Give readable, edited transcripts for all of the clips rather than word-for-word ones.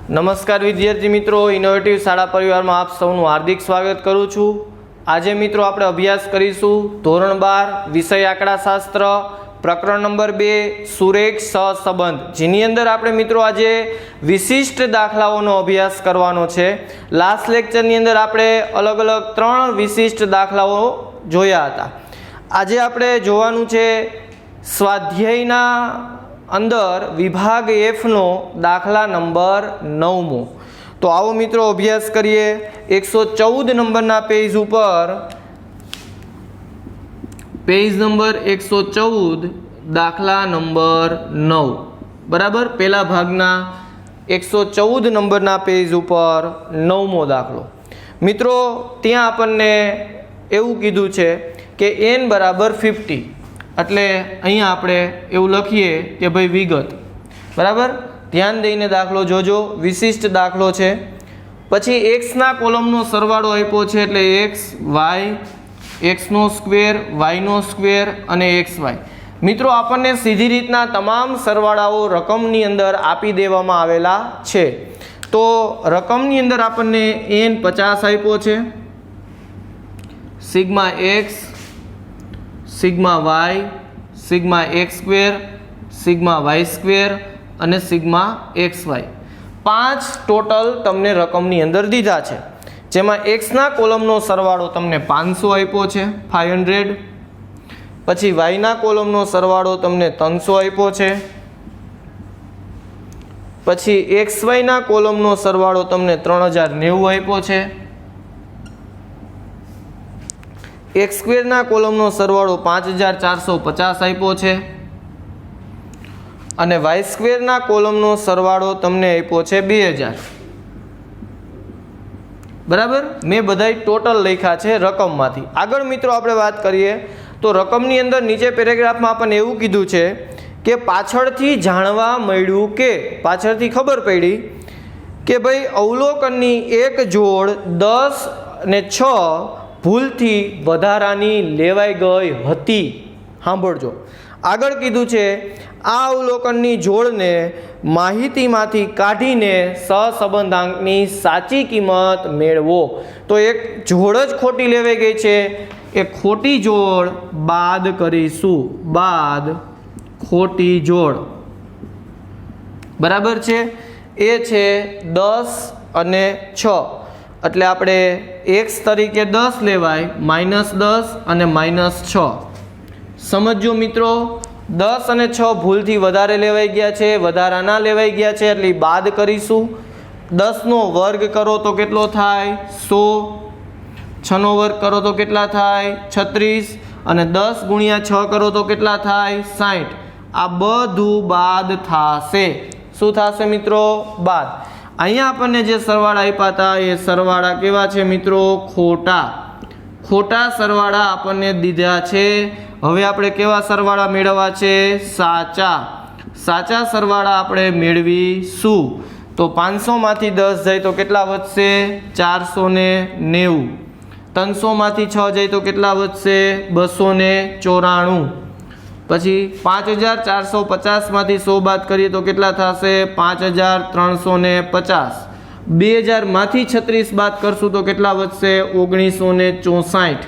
નમસ્કાર વિદ્યાર્થી મિત્રો, ઇનોવેટિવ શાળા પરિવારમાં આપ સૌનું હાર્દિક સ્વાગત કરું છું। આજે મિત્રો આપણે અભ્યાસ કરીશું ધોરણ 12 વિષય આંકડાશાસ્ત્ર પ્રકરણ નંબર 2 સુરેખ સહસંબંધ, જેની અંદર આપણે મિત્રો આજે વિશિષ્ટ દાખલાઓનો અભ્યાસ કરવાનો છે। લાસ્ટ લેક્ચરની અંદર આપણે અલગ અલગ 3 વિશિષ્ટ દાખલાઓ જોયા હતા। આજે આપણે જોવાનું છે સ્વાધ્યાયના अंदर विभाग एफ नो दाखला नंबर 9मो। तो आओ मित्रों अभ्यास करिए। 114 नंबर ना पेज पर पेज नंबर 114 दाखला नंबर 9 बराबर पहला भागना 114 नंबर ना पेज पर 9मो दाखलो। मित्रों त्यां आपने एवं कीधुं छे के n बराबर 50 એટલે અહીંયા આપણે એવું લખીએ કે ભાઈ વિગત બરાબર। ધ્યાન દઈને દાખલો જોજો, વિશિષ્ટ દાખલો છે। પછી x ના કોલમનો સરવાળો આપ્યો છે એટલે x y x નો સ્ક્વેર y નો સ્ક્વેર અને xy। મિત્રો આપણને સીધી રીતના તમામ સરવાળાઓ રકમની અંદર આપી દેવામાં આવેલા છે। તો રકમની અંદર આપણને n 50 આપ્યો છે, sigma x sigma y sigma x square sigma y square અને सिग्मा xy 5 टोटल तमने रकमनी अंदर दीधा छे, जेमां x ना कोलमनो सरवाळो तमने 500 आप्यो छे 500, पछी y ना कोलमनो सरवाळो तमने 300 आप्यो छे, पछी xy ना कोलमनो सरवाळो तमने 3090 आप्यो छे, एक्स स्क्वेर ना कोलमनो सरवाळो 5450 आप्यो छे अने वाय स्क्वेर ना कोलमनो सरवाळो तमने आप्यो छे 2000 बराबर। मैं बधाई टोटल लख्या छे रकममांथी। आगळ मित्रों आपणे वात करीए तो रकमनी अंदर नीचे पेरेग्राफमां आपणे एवुं कीधुं छे के पाछळथी जाणवा मळ्युं के पाछळथी खबर पड़ी के भाई अवलोकननी एक जोड़ 10 ने 6 भूलथी वधारानी लेवाई गई हती। सांभळजो, आगळ कीधुं छे आ अवलोकननी जोड़ने माहितीमांथी काढीने सहसंबंधांकनी साची किंमत मेळवो। तो एक जोड़ ज खोटी लेवाई गई छे, एक खोटी जोड़ बाद करीशुं, बाद खोटी जोड़ बराबर छे। ए छे 10 અને 6 એટલે આપણે x તરીકે 10 લેવાય, -10 અને -6। સમજો મિત્રો 10 અને 6 ભૂલથી વધારે લેવાઈ ગયા છે, વધારાના લેવાઈ ગયા છે એટલે બાદ કરીશું। 10 નો વર્ગ કરો તો કેટલો થાય 100, 6 નો વર્ગ કરો તો કેટલા થાય 36 અને 10 × 6 કરો તો કેટલા થાય 60। આ બધું બાદ થશે। શું થશે મિત્રો? બાદ। અહીંયા આપણને જે સરવાળા આપ્યા હતા એ સરવાળા કેવા છે મિત્રો? ખોટા। ખોટા સરવાળા આપણને દીધા છે। હવે આપણે કેવા સરવાળા મેળવવા છે? સાચા। સાચા સરવાળા આપણે મેળવીશું। તો 500 માંથી 10 જાય તો કેટલા વધશે? 490। 300 માંથી 6 જાય તો કેટલા વધશે? 294। પછી 5450 માંથી 100 બાદ કરીએ તો કેટલા થશે? 5350। 2000 માંથી 36 બાદ કરશું તો કેટલા વધશે? 1964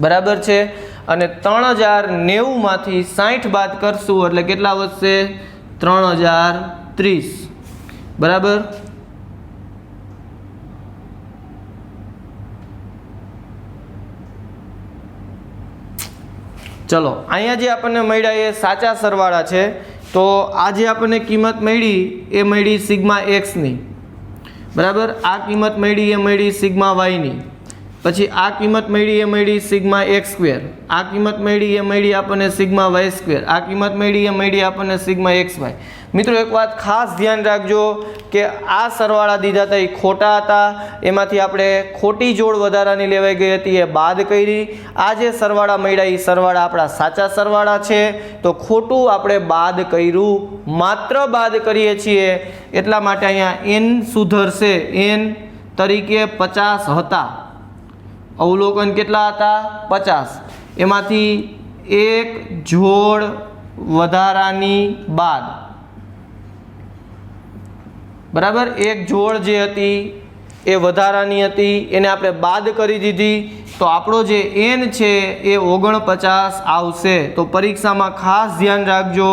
બરાબર છે। અને 3090 માંથી 60 બાદ કરશું એટલે કેટલા વધશે? 3030 બરાબર। चलो अहींया जे आपने मळ्या ए साचा सरवाळा छे। तो आ जे आपने किंमत मळी ए मळी सिग्मा एक्स नी बराबर, आ किंमत मळी ए मळी सिग्मा वाय नी, पछी आ किंमत मळी ए मळी सिग्मा एक्स स्क्वेर, आ किंमत मळी ए मळी आपने सिग्मा वाय स्क्वेर, आ किंमत मळी ए मळी आपने सिग्मा एक्स वाय। मित्रों एक बात खास ध्यान राखजो के आ सरवाळा दीधा था ए खोटा था, एमांथी आपणे खोटी जोड़ वधारानी लेवाई गई हती ए बाद करी। आ जे सरवाळा मळ्या ए सरवाळा आपणा साचा सरवाळा छे, तो खोटुं आपणे बाद कर्युं, मात्र बाद करीए छीए એટલા માટે અહીંયા n સુધરશે। n તરીકે 50 હતા, अवलोकन કેટલા હતા? 50। એમાંથી એક જોડ વધારાની બાદ બરાબર, એક જોડ જે હતી એ વધારાની હતી, એને આપણે બાદ કરી દીધી, તો આપણો જે n છે એ 49 આવશે. તો પરીક્ષામાં ખાસ ધ્યાન રાખજો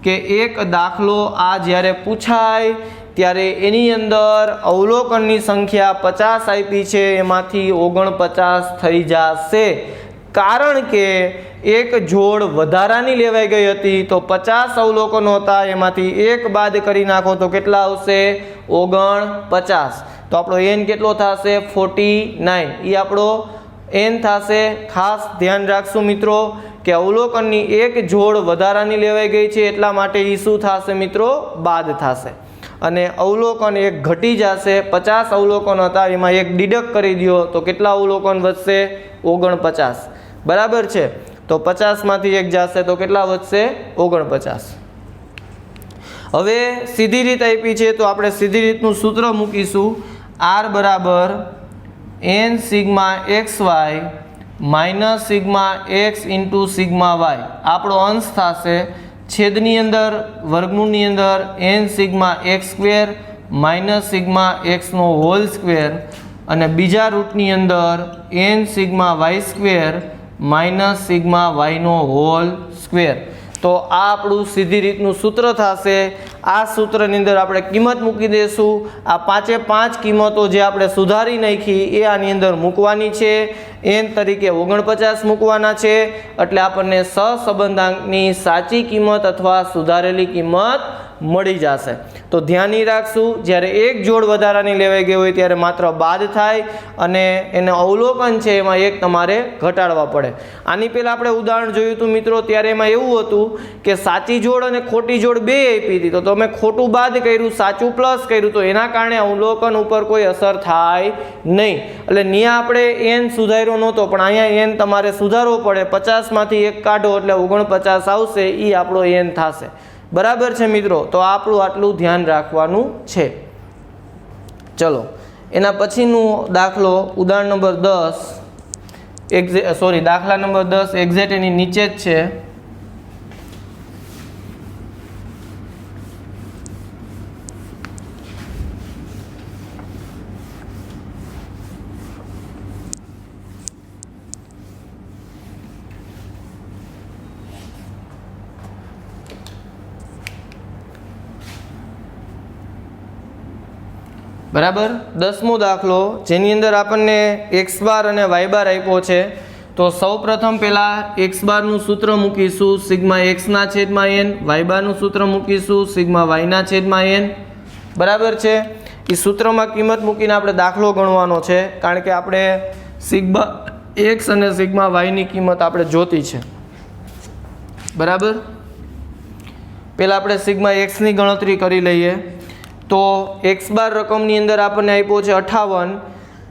કે એક દાખલો આ જ્યારે પૂછાય ત્યારે એની અંદર અવલોકનની સંખ્યા 50 આપી છે, એમાંથી 49 થઈ જશે. કારણ કે એક જોડ વધારાની લેવાઈ ગઈ હતી, તો 50 અવલોકનો હતા, એમાંથી એક બાદ કરી નાખો તો કેટલા આવશે? 49. તો આપણો n કેટલો થશે? 49. એ આપણો n થશે. ખાસ ધ્યાન રાખશું મિત્રો કે અવલોકનની એક જોડ વધારાની લેવાઈ ગઈ છે, એટલા માટે એ શું થશે મિત્રો? બાદ થશે. અને અવલોકન એક ઘટી જશે. 50 અવલોકન હતા, એમાં એક ડિડક્ટ કરી દો તો કેટલા અવલોકન વધશે? 49. બરાબર છે. તો 50 માંથી એક જશે તો કેટલા વધશે? 49. હવે સીધી રીત આપી છે, તો આપણે સીધી રીતનું સૂત્ર મૂકીશું. r બરાબર n sigma xy minus sigma x into sigma y. આપણો અંશ થશે છેદની અંદર વર્ગમૂળની અંદર n sigma x square minus sigma xનો હોલ સ્ક્વેર, અને બીજા રૂટની અંદર n sigma y square minus sigma yનો હોલ સ્ક્વેર. તો આ આપણું સીધી રીતનું સૂત્ર થશે. આ સૂત્રની અંદર આપણે કિંમત મૂકી દઈશું. આ 5 કિંમતો જે આપણે સુધારી નાખી એ આની અંદર મૂકવાની છે. n તરીકે 49 મૂકવાના છે, એટલે આપણને સહસંબંધાંકની સાચી કિંમત અથવા સુધારેલી કિંમત મળી જશે. તો ધ્યાન રાખશું, જ્યારે એક જોડ વધારાની લેવાઈ ગઈ હોય ત્યારે માત્ર બાદ થાય, અને એને અવલોકન છે એમાં એક તમારે ઘટાડવા પડે. આની પહેલાં આપણે ઉદાહરણ જોયું હતું મિત્રો, ત્યારે એમાં એવું હતું કે સાચી જોડ અને ખોટી જોડ બે આપી હતી, તો તમે ખોટું બાદ કર્યું, સાચું પ્લસ કર્યું, તો એના કારણે અવલોકન ઉપર કોઈ અસર થાય નહીં. એટલે ત્યાં આપણે n સુધાર્યો નહોતો, પણ અહીંયા n તમારે સુધારવો પડે. 50 માંથી એક કાઢો એટલે 49 આવશે, એ આપણો n થશે. બરાબર છે મિત્રો. તો આપણું આટલું ધ્યાન રાખવાનું છે. ચલો એના પછીનું દાખલો ઉદાહરણ નંબર 10 દાખલા નંબર 10 એક્ઝેક્ટ એની નીચે જ છે. બરાબર, 10મો દાખલો, જેની અંદર આપણને x બાર અને y બાર આપ્યો છે. તો સૌ પ્રથમ પહેલાં x બારનું સૂત્ર મૂકીશું સિગ્મા x ના છેદમાં n, y બારનું સૂત્ર મૂકીશું સિગ્મા y ના છેદમાં n. બરાબર છે. એ સૂત્રમાં કિંમત મૂકીને આપણે દાખલો ગણવાનો છે, કારણ કે આપણે સિગ્મા x અને સિગ્મા yની કિંમત આપણે જોતી છે. બરાબર, પહેલાં આપણે સિગ્મા xની ગણતરી કરી લઈએ. તો x બાર રકમની અંદર આપણને આપ્યો છે 58,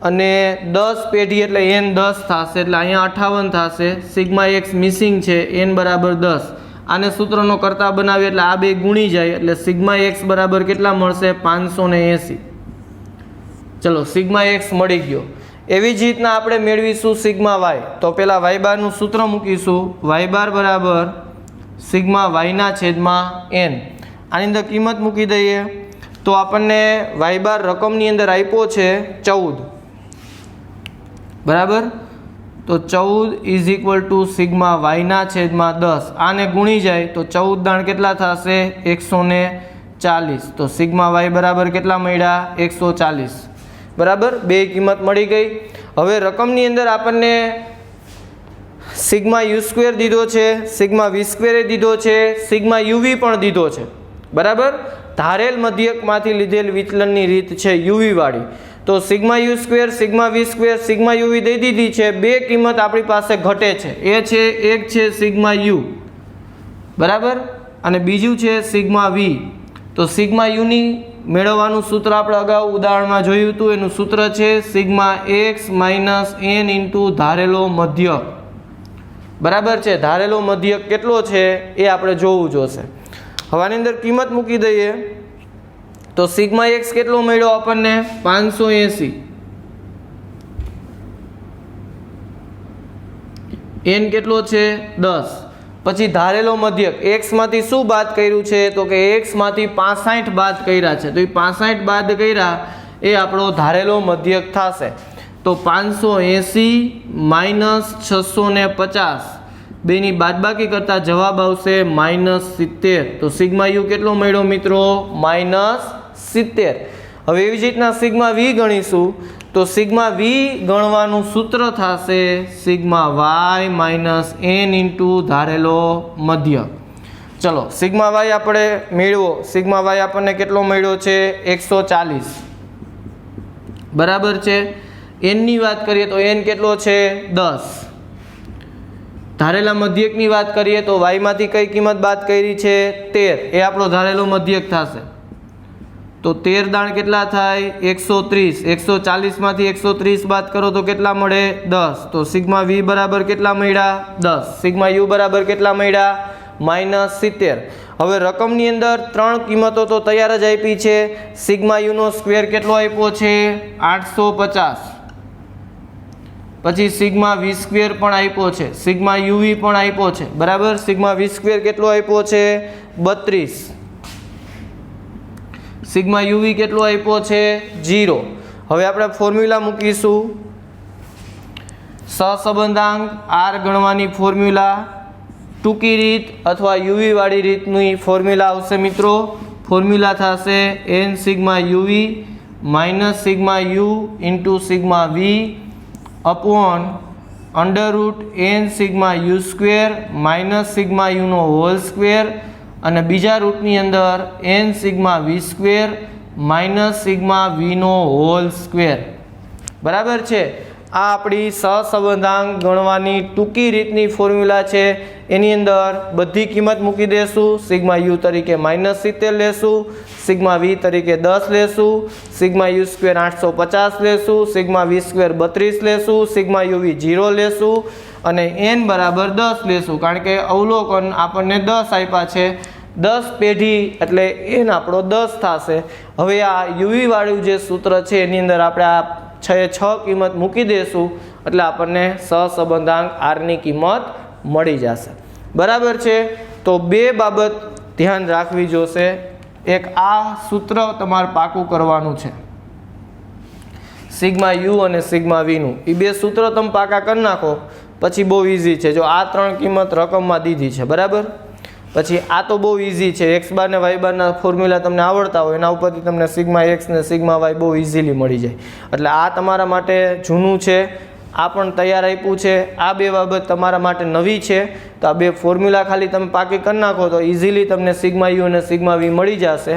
અને 10 પેઢી એટલે n 10 થશે, એટલે અહીંયા 58 થશે. સિગ્મા x મિસિંગ છે, n બરાબર 10. આને સૂત્રનો કરતા બનાવીએ એટલે આ બે ગુણી જાય, એટલે સિગ્મા x બરાબર કેટલા મળશે? 580. ચલો સિગ્મા x મળી ગયો. એવી જ રીતના આપણે મેળવીશું સિગ્મા y. તો પહેલાં y બારનું સૂત્ર મૂકીશું. y બાર બરાબર સિગ્મા y ના છેદમાં n. આની અંદર કિંમત મૂકી દઈએ તો આપણને y બાર રકમની અંદર આપ્યો છે 14. બરાબર, તો 14 ઇઝ ઇક્વલ ટુ સિગ્મા yના છેદમાં 10. આને ગુણી જાય તો 14 દાણ કેટલા થશે? 140. તો સિગ્મા y બરાબર કેટલા મળ્યા? 140. બરાબર, બે કિંમત મળી ગઈ. હવે રકમની અંદર આપણને સિગ્મા યુ સ્ક્વેર દીધો છે, સિગ્મા વી સ્ક્વેર દીધો છે, સિગ્મા યુવી પણ દીધો છે. બરાબર, ધારેલ મધ્યકમાંથી લીધેલ વિચલનની રીત છે યુવી વાળી. તો sigma you square, sigma V square, sigma UV દઈ દીધી છે. બે કિંમત આપણી પાસે ઘટે છે. એક છે સિગ્મા યુ, બરાબર, અને બીજું છે સિગ્મા વી. તો સિગ્મા યુની મેળવવાનું સૂત્ર આપણે અગાઉ ઉદાહરણમાં જોયું હતું. એનું સૂત્ર છે sigma x minus n into ધારેલો મધ્યક. બરાબર છે. ધારેલો મધ્યક કેટલો છે એ આપણે જોવું જોશે. હવે આની અંદર કિંમત મૂકી દઈએ તો સિગ્મા એક્સ કેટલો મળ્યો આપણને? 580. n કેટલો છે? 10. પછી ધારેલો મધ્યક x માંથી શું બાદ કર્યું છે તો કે x માંથી 65 બાદ કર્યા છે, તો એ 65 બાદ કર્યા એ આપણો ધારેલો મધ્યક થશે। તો 580 માઇનસ 650 બેની બાદબાકી કરતા જવાબ આવશે -70। તો સિગ્મા યુ કેટલો મળ્યો મિત્રો? -70। હવે એવી જ રીતના સિગ્મા વી ગણીશું તો સિગ્મા વી ગણવાનું સૂત્ર થશે sigma y minus n into ધારેલો મધ્યક। ચલો સિગ્મા વાય આપણે મેળવો, સિગ્મા વાય આપણને કેટલો મળ્યો છે? 140 બરાબર છે। એનની વાત કરીએ તો એન કેટલો છે? 10। ધારેલા મધ્યકની વાત કરીએ તો વાય માંથી કઈ કિંમત બાદ કરી છે? 13, એ આપણો ધારેલો મધ્યક થશે। તો 13 દાણ કેટલા થાય? 130। 140 માંથી 130 બાદ કરો તો કેટલા મળે? 10। તો સિગ્મા વી બરાબર કેટલા મળ્યા? 10। સિગ્મા યુ બરાબર કેટલા મળ્યા? -70। હવે રકમની અંદર 3 કિંમતો તો તૈયાર જ આપી છે। સિગ્મા યુ નો સ્ક્વેર કેટલો આપ્યો છે? 850। પછી સિગ્મા વી સ્ક્વેર પણ આપ્યો છે, સિગ્મા યુવી પણ આપ્યો છે બરાબર। સિગ્મા વી સ્ક્વેર કેટલો આપ્યો છે? 32। સિગ્મા યુવી કેટલો આપ્યો છે? 0। હવે આપણે ફોર્મ્યુલા મૂકીશું, સહસંબંધાંક આર ગણવાની ફોર્મ્યુલા, ટૂંકી રીત અથવા યુવી વાળી રીતની ફોર્મ્યુલા આવશે મિત્રો। ફોર્મ્યુલા થશે n sigma uv minus sigma u into sigma v upon √n sigma you square minus sigma યુનો હોલ સ્ક્વેર અને બીજા રૂટની અંદર n સિગ્મા વી સ્ક્વેર માઇનસ સિગ્મા વીનો હોલ સ્ક્વેર બરાબર છે। આ આપણી સહસંબંધાંક ગણવાની ટૂંકી રીતની ફોર્મ્યુલા છે। એની અંદર બધી કિંમત મૂકી દેશું। સિગ્મા યુ તરીકે -70 લેશું, સિગ્મા વી તરીકે 10 લેશું, સિગ્મા યુ સ્ક્વેર 850 લેશું, સિગ્મા વી સ્ક્વેર 32 લેશું, સિગ્મા યુવી 0 લેશું અને n બરાબર 10 લેશું, કારણ કે અવલોકન આપણને 10 આપ્યા છે। 10 પેઢી એટલે n આપણો 10 થશે। હવે આ યુવી વાળું જે સૂત્ર છે એની અંદર આપણે આ 6 કિંમત મૂકી દેશું એટલે આપણને સહસંબંધાંક આરની કિંમત મળી જશે બરાબર છે। તો બે બાબત ધ્યાન રાખવી જોશે। એક આ સૂત્ર તમારે પાકું કરવાનું છે, સિગ્મા યુ અને સિગ્મા વીનું, એ બે સૂત્ર તમે પાકા કરી નાખો પછી બહુ ઇઝી છે। જો આ 3 કિંમત રકમમાં દીધી છે બરાબર, પછી આ તો બહુ ઇઝી છે। એક્સ બાર ને વાય બારના ફોર્મ્યુલા તમને આવડતા હોય એના ઉપરથી તમને સિગ્મા એક્સ ને સિગ્મા વાય બહુ ઇઝીલી મળી જાય। એટલે આ તમારા માટે જૂનું છે, આ પણ તૈયાર આપ્યું છે। આ બે બાબત તમારા માટે નવી છે, તો આ બે ફોર્મ્યુલા ખાલી તમે પાકી કરી નાખો તો ઇઝીલી તમને સિગ્મા યુ અને સિગ્મા વી મળી જશે।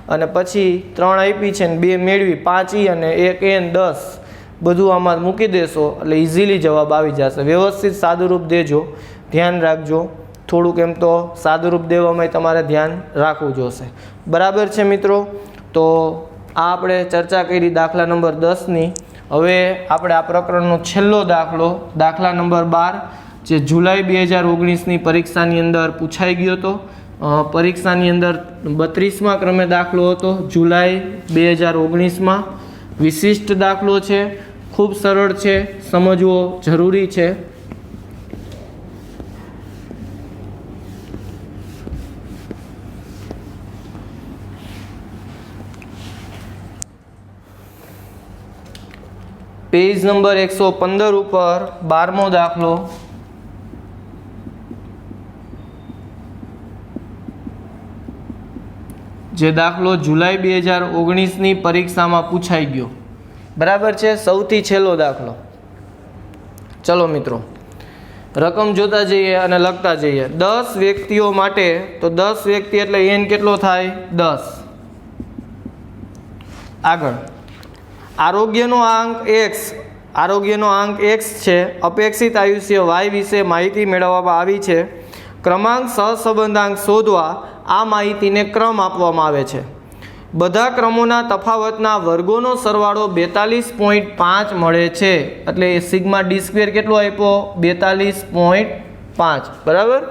અને પછી 3 આપી છે ને 2 મેળવી, 5 ઈ અને 1 n 10 બધું આમાં મૂકી દેશો એટલે ઇઝીલી જવાબ આવી જશે। વ્યવસ્થિત સાદુરૂપ દેજો, ધ્યાન રાખજો, થોડુંક એમ તો સાદુરૂપ દેવામાં તમારે ધ્યાન રાખવું જોશે બરાબર છે મિત્રો। તો આ આપણે ચર્ચા કરી દાખલા નંબર 10ની। હવે આપણે આ પ્રકરણનો છેલ્લો દાખલો, દાખલા નંબર 12, જે જુલાઈ 2019ની પરીક્ષાની અંદર પૂછાઈ ગયો હતો। પરીક્ષાની અંદર 32મા ક્રમે દાખલો હતો જુલાઈ 2019માં। વિશિષ્ટ દાખલો છે, ખૂબ સરળ છે, સમજવો જરૂરી છે। પેજ નંબર 115 ઉપર 12મો દાખલો, જે દાખલો જુલાઈ 2019ની પરીક્ષામાં પૂછાઈ ગયો બરાબર છે। સૌથી છેલ્લો દાખલો। ચલો મિત્રો રકમ જોતા જઈએ અને લખતા જઈએ। 10 વ્યક્તિઓ માટે, તો 10 વ્યક્તિ એટલે n કેટલો થાય? 10। આગળ આરોગ્યનો આંક x છે। અપેક્ષિત આયુષ્ય y વિશે માહિતી મેળવવામાં આવી છે। ક્રમાંક સહસંબંધાંક શોધવા આ માહિતીને ક્રમ આપવામાં આવે છે। બધા ક્રમોના તફાવતના વર્ગોનો સરવાળો 42.5 મળે છે। એટલે સિગ્મા ડી સ્ક્વેર કેટલો આપ્યો? 42.5 બરાબર।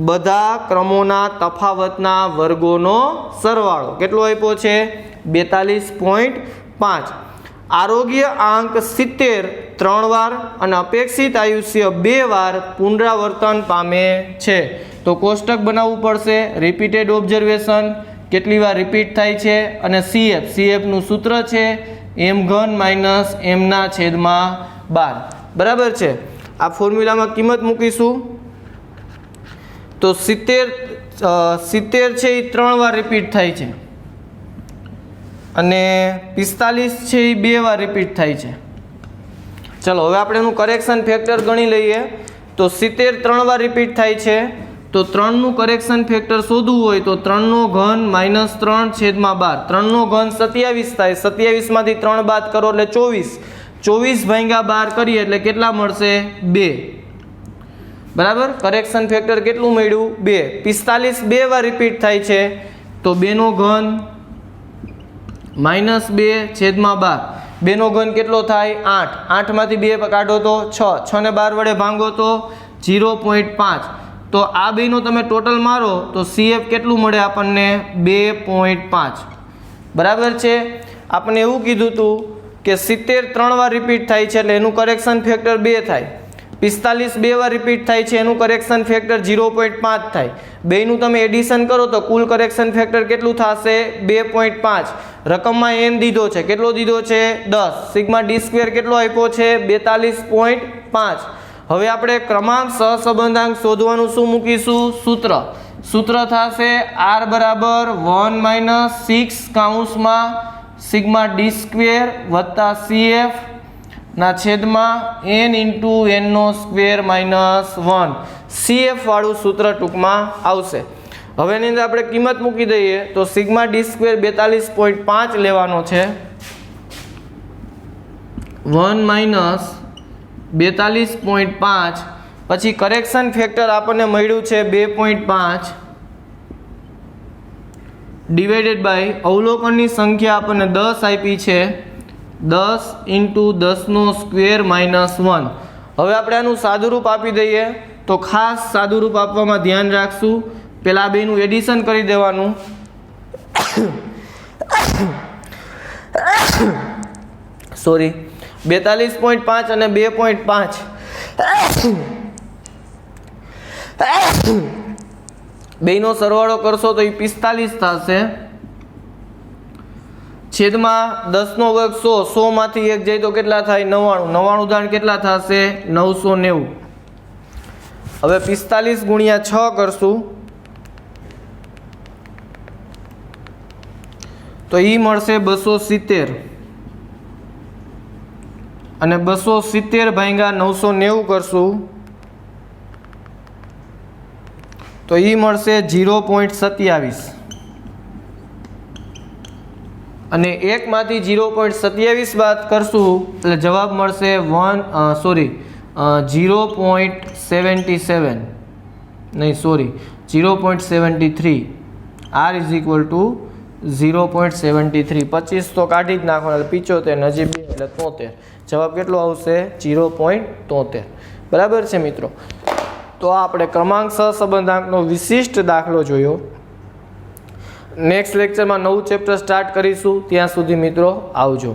બધા ક્રમોના તફાવતના વર્ગોનો સરવાળો કેટલો આપ્યો છે? 42.5। આરોગ્ય આંક 70 3 વાર અને અપેક્ષિત આયુષ્ય 2 વાર પુનરાવર્તન પામે છે. તો કોષ્ટક બનાવવું પડશે. રિપીટેડ ઓબ્ઝર્વેશન કેટલી વાર રિપીટ થાય છે અને સીએફનું સૂત્ર છે m3 બરાબર છે. આ ફોર્મ્યુલામાં કિંમત મૂકીશું તો 70 છે એ 3 વાર રિપીટ થાય છે અને 45 છે એ 2 વાર રિપીટ થાય છે. ચલો હવે આપણે એનું કરેક્શન ફેક્ટર ગણી લઈએ. તો 70 3 વાર રિપીટ થાય છે તો 3નું કરેક્શન ફેક્ટર શોધવું હોય તો 3 નો ઘન -3/12. 3 નો ઘન 27 થાય. 27 માંથી 3 બાદ કરો એટલે 24. 24 ભાગ્યા 12 કરીએ એટલે કેટલા મળશે? 2. બરાબર. કરેક્શન ફેક્ટર કેટલું મળ્યું? 2. 45 2 વાર રિપીટ થાય છે તો 2 નો ઘન -2/12. 2 નો ઘન કેટલો થાય? 8. 8 માંથી 2 કાઢો તો 6. 6 ને 12 વડે ભાંગો તો 0.5. તો આ બેનો તમે ટોટલ મારો તો CF કેટલું મળે આપણને? 2.5. બરાબર છે. આપણે એવું કીધું હતું કે 70 3 વાર રિપીટ થાય છે એટલે એનું કરેક્શન ફેક્ટર 2 થાય. 45 2 વાર રિપીટ થાય છે એનું કરેક્શન ફેક્ટર 0.5 થાય. બેનું તમે એડિશન કરો તો કુલ કરેક્શન ફેક્ટર કેટલું થશે? 2.5. રકમમાં n દીધો છે. કેટલો દીધો છે? 10. સિગ્મા d² કેટલો આપ્યો છે? 42.5. હવે આપણે ક્રમાંક સહસંબંધાંક શોધવાનું શું મૂકીશું? સૂત્ર થશે r બરાબર 1 - 6 કૌંસમાં સિગ્મા d² વત્તા CF ના છેદમાં n × n² -1. CF વાળું સૂત્ર ટૂંકમાં આવશે. હવે એની અંદર આપણે કિંમત મૂકી દઈએ તો સિગ્મા d² 42.5 લેવાનો છે. 1 - 42.5 પછી કરેક્શન ફેક્ટર આપણને મળ્યું છે 2.5 ડિવાઇડેડ બાય અવલોકનની સંખ્યા આપણને 10 આપી છે 10 × 10² -1. હવે આપણે આનું સાદુરૂપ આપી દઈએ તો ખાસ સાદુરૂપ આપવામાં ધ્યાન રાખશું. પહેલાં બેનું એડિશન કરી દેવાનું. સોરી 42.5 અને 2.5 બેનો સરવાળો કરશો તો એ 45 થશે. છેદમાં 10 નો વર્ગ 100. 100 માંથી 1 જાય તો કેટલા થાય? 99. 99 દાણ કેટલા થશે? 990. હવે 45 ગુણ્યા 6 કરશું તો એ મળશે 270 અને 270 ભાગ્યા 990 કરશું તો એ મળશે 0.27 અને 1 માંથી 0.27 બાદ કરશું એટલે જવાબ મળશે 0.77 નહીં સોરી 0.73. R = 0.73. 25 તો કાઢી જ નાખવાનો એટલે 75 નજીક 2 એટલે 73. જવાબ કેટલો આવશે? 0.73. બરાબર છે મિત્રો. તો આપણે ક્રમાંક સહસંબંધાંકનો વિશિષ્ટ દાખલો જોયો. નેક્સ્ટ લેક્ચરમાં નવું ચેપ્ટર સ્ટાર્ટ કરીશું. ત્યાં સુધી મિત્રો આવજો.